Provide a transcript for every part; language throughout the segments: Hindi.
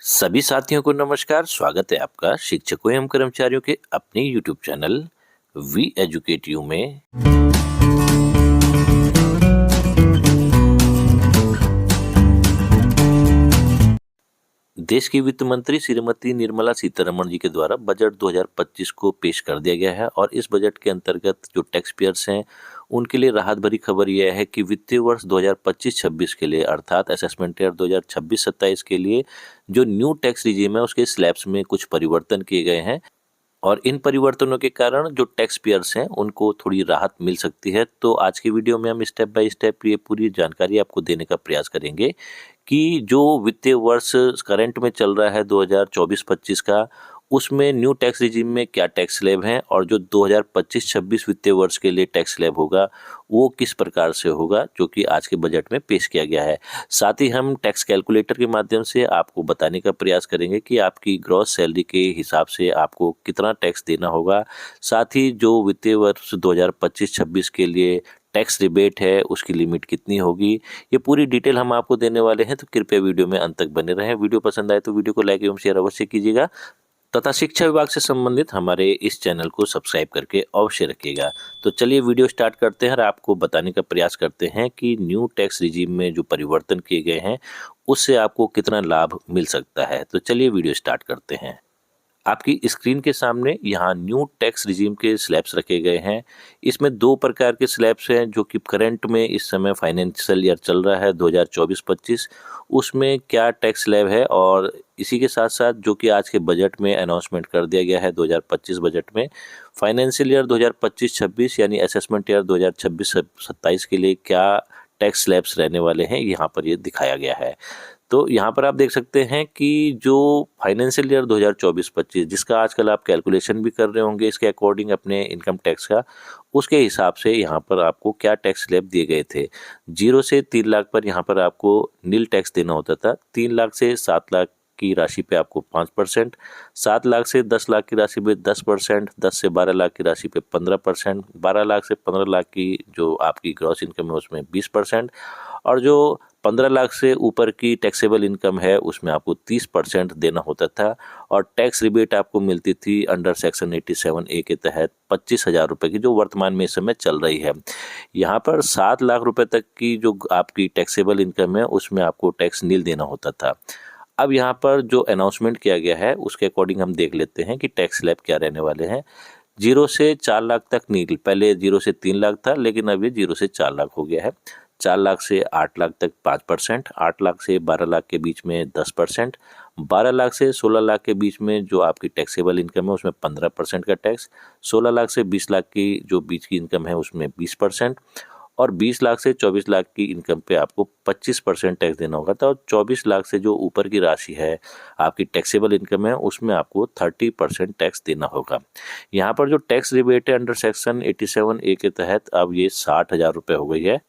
सभी साथियों को नमस्कार। स्वागत है आपका शिक्षकों एवं कर्मचारियों के अपने YouTube channel we educate you में। देश की वित्त मंत्री श्रीमती निर्मला सीतारमण जी के द्वारा बजट 2025 को पेश कर दिया गया है और इस बजट के अंतर्गत जो टैक्स पेयर्स हैं उनके लिए राहत भरी खबर यह है कि वित्तीय वर्ष 2025-26 के लिए अर्थात असेसमेंट ईयर 2026-27 के लिए जो न्यू टैक्स रिजीम है उसके स्लैब्स में कुछ परिवर्तन किए गए हैं और इन परिवर्तनों के कारण जो टैक्स पेयर्स हैं उनको थोड़ी राहत मिल सकती है। तो आज की वीडियो में हम स्टेप बाय स्टेप ये पूरी जानकारी आपको देने का प्रयास करेंगे कि जो वित्तीय वर्ष करंट में चल रहा है 2024-25 का, उसमें न्यू टैक्स रिजीम में क्या टैक्स स्लैब हैं और जो 2025-26 वित्तीय वर्ष के लिए टैक्स स्लैब होगा वो किस प्रकार से होगा, जो कि आज के बजट में पेश किया गया है। साथ ही हम टैक्स कैलकुलेटर के माध्यम से आपको बताने का प्रयास करेंगे कि आपकी ग्रॉस सैलरी के हिसाब से आपको कितना टैक्स देना होगा। साथ ही जो वित्तीय वर्ष 2025-26 के लिए टैक्स रिबेट है उसकी लिमिट कितनी होगी, ये पूरी डिटेल हम आपको देने वाले हैं। तो कृपया वीडियो में अंत तक बने रहें। वीडियो पसंद आए तो वीडियो को लाइक एवं शेयर अवश्य कीजिएगा तथा शिक्षा विभाग से संबंधित हमारे इस चैनल को सब्सक्राइब करके अवश्य रखिएगा। तो चलिए वीडियो स्टार्ट करते हैं और आपको बताने का प्रयास करते हैं कि न्यू टैक्स रिजीम में जो परिवर्तन किए गए हैं उससे आपको कितना लाभ मिल सकता है। तो चलिए वीडियो स्टार्ट करते हैं। आपकी स्क्रीन के सामने यहाँ न्यू टैक्स रिजीम के स्लैब्स रखे गए हैं। इसमें दो प्रकार के स्लैब्स हैं जो कि करंट में इस समय फाइनेंशियल ईयर चल रहा है 2024-25, उसमें क्या टैक्स स्लैब है और इसी के साथ साथ जो कि आज के बजट में अनाउंसमेंट कर दिया गया है 2025 बजट में फाइनेंशियल ईयर 2025-26 यानी असेसमेंट ईयर 2026-27 के लिए क्या टैक्स स्लैब्स रहने वाले हैं, यहाँ पर ये दिखाया गया है। तो यहाँ पर आप देख सकते हैं कि जो फाइनेंशियल ईयर 2024-25 जिसका आजकल आप कैलकुलेशन भी कर रहे होंगे इसके अकॉर्डिंग अपने इनकम टैक्स का, उसके हिसाब से यहाँ पर आपको क्या टैक्स स्लैब दिए गए थे। 0 से 3 लाख पर यहाँ पर आपको नील टैक्स देना होता था। 3 लाख से 7 लाख की राशि पे आपको 5%, 7 लाख से 10 लाख की राशि पे 10%, 10 से 12 लाख की राशि पे 15%, 12 लाख से 15 लाख की जो आपकी ग्रॉस इनकम है उसमें 20% और जो 15 लाख से ऊपर की टैक्सेबल इनकम है उसमें आपको 30% देना होता था और टैक्स रिबेट आपको मिलती थी अंडर सेक्शन 87A के तहत 25,000 रुपये की, जो वर्तमान में इस समय चल रही है। यहाँ पर 7 लाख रुपए तक की जो आपकी टैक्सेबल इनकम है उसमें आपको टैक्स नील देना होता था। अब यहाँ पर जो अनाउंसमेंट किया गया है उसके अकॉर्डिंग हम देख लेते हैं कि टैक्स स्लैब क्या रहने वाले हैं। 0 से 4 लाख तक नील, पहले 0 से 3 लाख था लेकिन अब ये 0 से 4 लाख हो गया है। 4 लाख से 8 लाख तक 5%, 8 लाख से 12 लाख के बीच में 10%, 12 लाख से 16 लाख के बीच में जो आपकी टैक्सेबल इनकम है उसमें 15% का टैक्स, 16 लाख से 20 लाख की जो बीच की इनकम है उसमें 20% और 20 लाख से 24 लाख की इनकम पे आपको 25% टैक्स देना होगा था और 24 लाख से जो ऊपर की राशि है आपकी टैक्सेबल इनकम है उसमें आपको 30% टैक्स देना होगा। यहाँ पर जो टैक्स रिबेट है अंडर सेक्शन 87A के तहत अब ये 60,000 रुपये हो गई है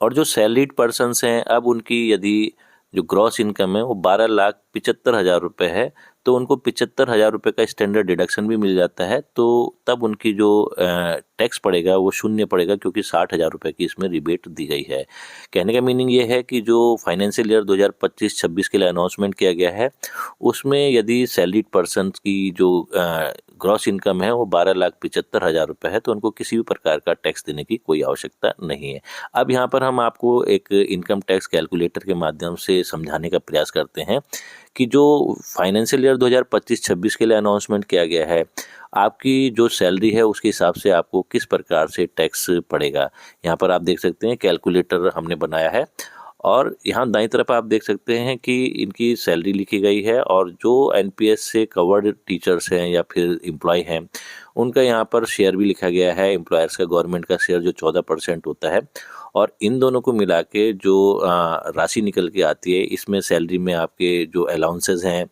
और जो सैलरीड पर्सन्स हैं अब उनकी यदि जो ग्रॉस इनकम है वो 12,75,000 रुपये है तो उनको 75,000 रुपये का स्टैंडर्ड डिडक्शन भी मिल जाता है। तो तब उनकी जो टैक्स पड़ेगा वो शून्य पड़ेगा क्योंकि 60,000 रुपये की इसमें रिबेट दी गई है। कहने का मीनिंग ये है कि जो फाइनेंशियल ईयर 2025-26 के लिए अनाउंसमेंट किया गया है उसमें यदि सैलरीड पर्सन की जो ग्रॉस इनकम है वो 12,75,000 रुपये है तो उनको किसी भी प्रकार का टैक्स देने की कोई आवश्यकता नहीं है। अब यहाँ पर हम आपको एक इनकम टैक्स कैलकुलेटर के माध्यम से समझाने का प्रयास करते हैं कि जो फाइनेंशियल ईयर 2025-26 के लिए अनाउंसमेंट किया गया है आपकी जो सैलरी है उसके हिसाब से आपको किस प्रकार से टैक्स पड़ेगा। यहाँ पर आप देख सकते हैं कैलकुलेटर हमने बनाया है और यहाँ दाईं तरफ आप देख सकते हैं कि इनकी सैलरी लिखी गई है और जो एनपीएस से कवर्ड टीचर्स हैं या फिर एम्प्लॉय हैं उनका यहाँ पर शेयर भी लिखा गया है। एम्प्लॉयर्स का गवर्नमेंट का शेयर जो 14% होता है और इन दोनों को मिला के जो राशि निकल के आती है इसमें सैलरी में आपके जो अलाउंसेस हैं,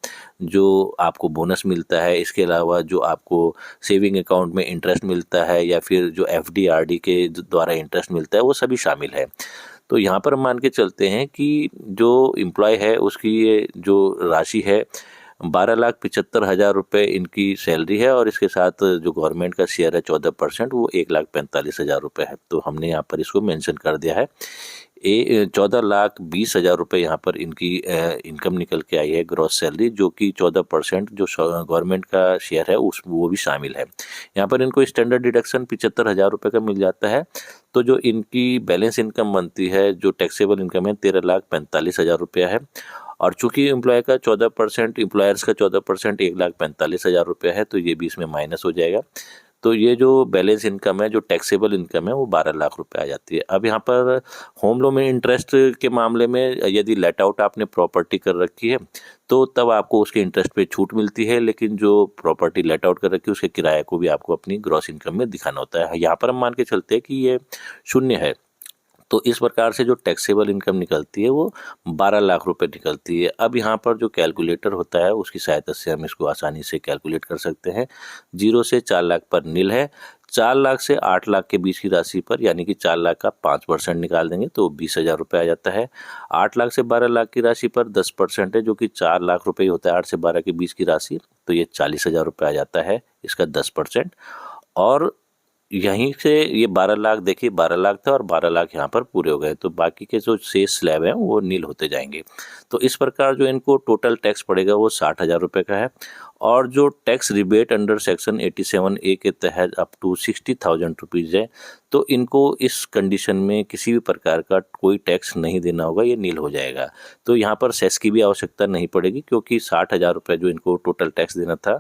जो आपको बोनस मिलता है, इसके अलावा जो आपको सेविंग अकाउंट में इंटरेस्ट मिलता है या फिर जो एफडी आरडी के द्वारा इंटरेस्ट मिलता है वो सभी शामिल है। तो यहाँ पर हम मान के चलते हैं कि जो एम्प्लॉय है उसकी ये जो राशि है 12,75,000 रुपये इनकी सैलरी है और इसके साथ जो गवर्नमेंट का शेयर है 14% वो 1,45,000 रुपये है। तो हमने यहाँ पर इसको मेंशन कर दिया है। 14,20,000 रुपये यहाँ पर इनकी इनकम निकल के आई है ग्रॉस सैलरी, जो कि 14% जो गवर्नमेंट का शेयर है उस वो भी शामिल है। यहाँ पर इनको स्टैंडर्ड डिडक्शन 75,000 रुपये का मिल जाता है। तो जो इनकी बैलेंस इनकम बनती है, जो टैक्सेबल इनकम है 13,45,000 रुपया है। और चूंकि एम्प्लॉय का 14%, एम्प्लॉयर्स का 14% 1,45,000 रुपया है, तो ये भी इसमें माइनस हो जाएगा। तो ये जो बैलेंस इनकम है, जो टैक्सेबल इनकम है, वो 12 लाख रुपए आ जाती है। अब यहाँ पर होम लोन में इंटरेस्ट के मामले में यदि लेट आउट आपने प्रॉपर्टी कर रखी है तो तब आपको उसके इंटरेस्ट पे छूट मिलती है, लेकिन जो प्रॉपर्टी लेट आउट कर रखी है उसके किराए को भी आपको अपनी ग्रॉस इनकम में दिखाना होता है। यहाँ पर हम मान के चलते हैं कि ये शून्य है, तो इस प्रकार से जो टैक्सेबल इनकम निकलती है वो 12 लाख रुपए निकलती है। अब यहाँ पर जो कैलकुलेटर होता है उसकी सहायता से हम इसको आसानी से कैलकुलेट कर सकते हैं। 0 से 4 लाख पर नील है, 4 लाख से 8 लाख के बीच की राशि पर, यानी कि 4 लाख का 5% निकाल देंगे तो 20,000 रुपये आ जाता है। 8 लाख से 12 लाख की राशि पर 10% है, जो कि 4 लाख रुपये होता है। 8 से 12 के बीच की राशि, तो ये 40,000 रुपये आ जाता है इसका 10%। और यहीं से ये 12 लाख, देखिए 12 लाख था और 12 लाख यहाँ पर पूरे हो गए, तो बाकी के जो शेष स्लैब हैं वो नील होते जाएंगे। तो इस प्रकार जो इनको टोटल टैक्स पड़ेगा वो 60,000 रुपये का है। और जो tax rebate under section 87A के तहत अप टू 60,000 रुपीज़ है, तो इनको इस कंडीशन में किसी भी प्रकार का कोई टैक्स नहीं देना होगा, ये नील हो जाएगा। तो यहाँ पर सेस की भी आवश्यकता नहीं पड़ेगी, क्योंकि 60,000 रुपये जो इनको टोटल टैक्स देना था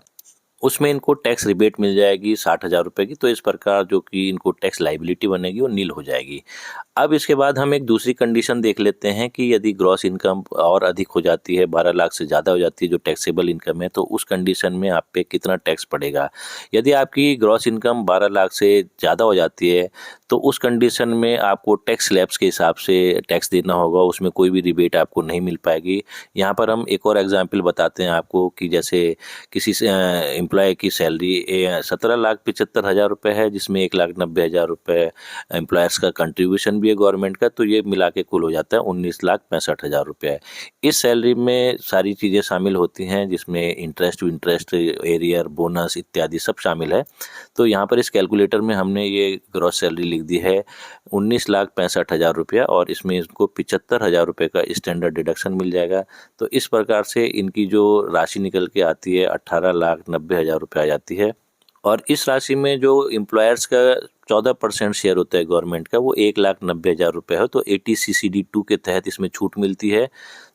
उसमें इनको टैक्स रिबेट मिल जाएगी 60,000 रुपये की। तो इस प्रकार जो कि इनको टैक्स लाइबिलिटी बनेगी वो नील हो जाएगी। अब इसके बाद हम एक दूसरी कंडीशन देख लेते हैं कि यदि ग्रॉस इनकम और अधिक हो जाती है, 12 लाख से ज़्यादा हो जाती है जो टैक्सेबल इनकम है, तो उस कंडीशन में आप पे कितना टैक्स पड़ेगा। यदि आपकी ग्रॉस इनकम 12 लाख से ज़्यादा हो जाती है तो उस कंडीशन में आपको टैक्स स्लैब्स के हिसाब से टैक्स देना होगा, उसमें कोई भी रिबेट आपको नहीं मिल पाएगी। यहाँ पर हम एक और एग्जाम्पल बताते हैं आपको कि जैसे किसी एम्प्लॉय की सैलरी 17,75,000 रुपये है, जिसमें 1,90,000 रुपये एम्प्लॉयर्स का कंट्रीब्यूशन भी है गवर्नमेंट का, तो ये मिला के कुल हो जाता है 19,65,000 रुपये। इस सैलरी में सारी चीज़ें शामिल होती हैं, जिसमें इंटरेस्ट, एरियर, बोनस इत्यादि सब शामिल है। तो यहाँ पर इस कैलकुलेटर में हमने ये ग्रॉस सैलरी लिख दी है 19,65,000 रुपया, और इसमें इसको 75,000 रुपये का स्टैंडर्ड डिडक्शन मिल जाएगा। तो इस प्रकार से इनकी जो राशि निकल के आती है 18,90,000 रुपये आ जाती है। और इस राशि में जो एम्प्लॉयर्स का 14% शेयर होता है गवर्नमेंट का, वो 1,90,000 रुपये है। तो 80CCD2 के तहत इसमें छूट मिलती है।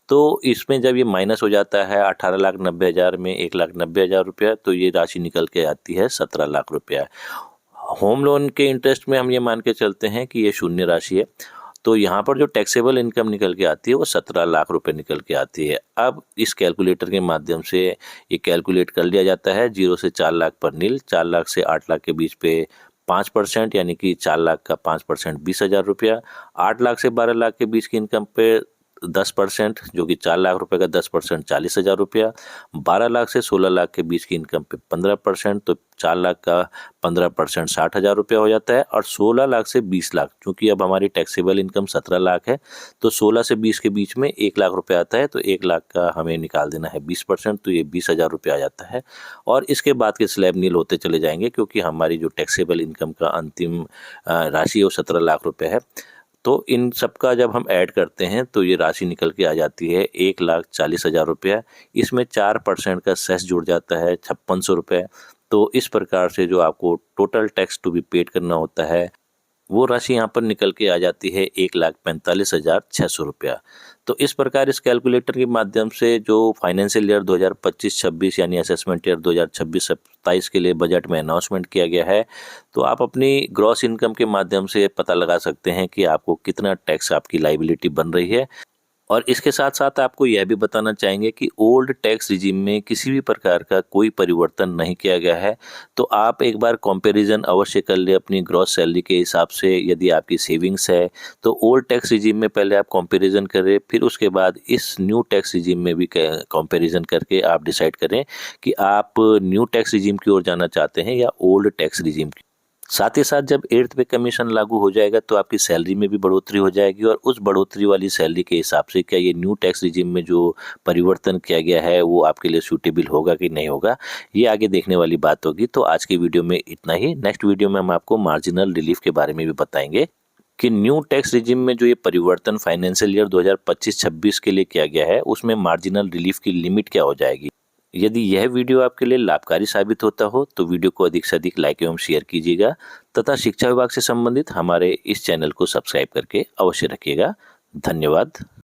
तो इसमें जब ये माइनस हो जाता है 18,90,000 में 1,90,000 रुपया, तो ये राशि निकल के आती है 17 लाख रुपया। होम लोन के इंटरेस्ट में हम ये मान के चलते हैं कि ये शून्य राशि है, तो यहाँ पर जो टैक्सेबल इनकम निकल के आती है वो 17 लाख रुपए निकल के आती है। अब इस कैलकुलेटर के माध्यम से ये कैलकुलेट कर लिया जाता है। 0 से 4 लाख पर नील, 4 लाख से 8 लाख के बीच पे 5%, यानी कि 4 लाख का 5% 20,000 रुपया। 8 लाख से 12 लाख के बीच की इनकम पे 10%, जो कि 4 लाख रुपए का 10% 40,000 रुपया। 12 लाख से 16 लाख के बीच की इनकम पे 15%, तो 4 लाख का 15% 60,000 रुपया हो जाता है। और 16 लाख से 20 लाख, क्योंकि अब हमारी टैक्सेबल इनकम 17 लाख है, तो 16 से 20 के बीच में 1 लाख रुपया आता है, तो 1 लाख का हमें निकाल देना है 20%, तो ये 20,000 रुपया आ जाता है। और इसके बाद के स्लैब नील होते चले जाएंगे, क्योंकि हमारी जो टैक्सेबल इनकम का अंतिम राशि है वो 17 लाख रुपये है। तो इन सब का जब हम ऐड करते हैं तो ये राशि निकल के आ जाती है 1,40,000 रुपया। इसमें 4% का सेस जुड़ जाता है 5,600 रुपये। तो इस प्रकार से जो आपको total tax to be paid करना होता है वो राशि यहाँ पर निकल के आ जाती है 1,45,600 रुपया। तो इस प्रकार इस कैलकुलेटर के माध्यम से जो फाइनेंशियल ईयर 2025-26 यानी असेसमेंट ईयर 2026-27 के लिए बजट में अनाउंसमेंट किया गया है, तो आप अपनी ग्रॉस इनकम के माध्यम से पता लगा सकते हैं कि आपको कितना टैक्स आपकी लाइबिलिटी बन रही है। और इसके साथ साथ आपको यह भी बताना चाहेंगे कि ओल्ड टैक्स रिजीम में किसी भी प्रकार का कोई परिवर्तन नहीं किया गया है। तो आप एक बार कंपैरिजन अवश्य कर ले अपनी ग्रॉस सैलरी के हिसाब से। यदि आपकी सेविंग्स है तो ओल्ड टैक्स रिजीम में पहले आप कंपैरिजन करें, फिर उसके बाद इस न्यू टैक्स रिजीम में भी कंपैरिजन करके आप डिसाइड करें कि आप न्यू टैक्स रिजीम की ओर जाना चाहते हैं या ओल्ड टैक्स रिजीम की। साथ ही साथ जब 8th पे कमीशन लागू हो जाएगा तो आपकी सैलरी में भी बढ़ोतरी हो जाएगी, और उस बढ़ोतरी वाली सैलरी के हिसाब से क्या ये न्यू टैक्स रिजीम में जो परिवर्तन किया गया है वो आपके लिए सूटेबल होगा कि नहीं होगा, ये आगे देखने वाली बात होगी। तो आज की वीडियो में इतना ही। नेक्स्ट वीडियो में हम आपको मार्जिनल रिलीफ के बारे में भी बताएंगे कि न्यू टैक्स रिजिम में जो ये परिवर्तन फाइनेंशियल ईयर 2025-26 के लिए किया गया है उसमें मार्जिनल रिलीफ की लिमिट क्या हो जाएगी। यदि यह वीडियो आपके लिए लाभकारी साबित होता हो तो वीडियो को अधिक से अधिक लाइक एवं शेयर कीजिएगा तथा शिक्षा विभाग से संबंधित हमारे इस चैनल को सब्सक्राइब करके अवश्य रखिएगा। धन्यवाद।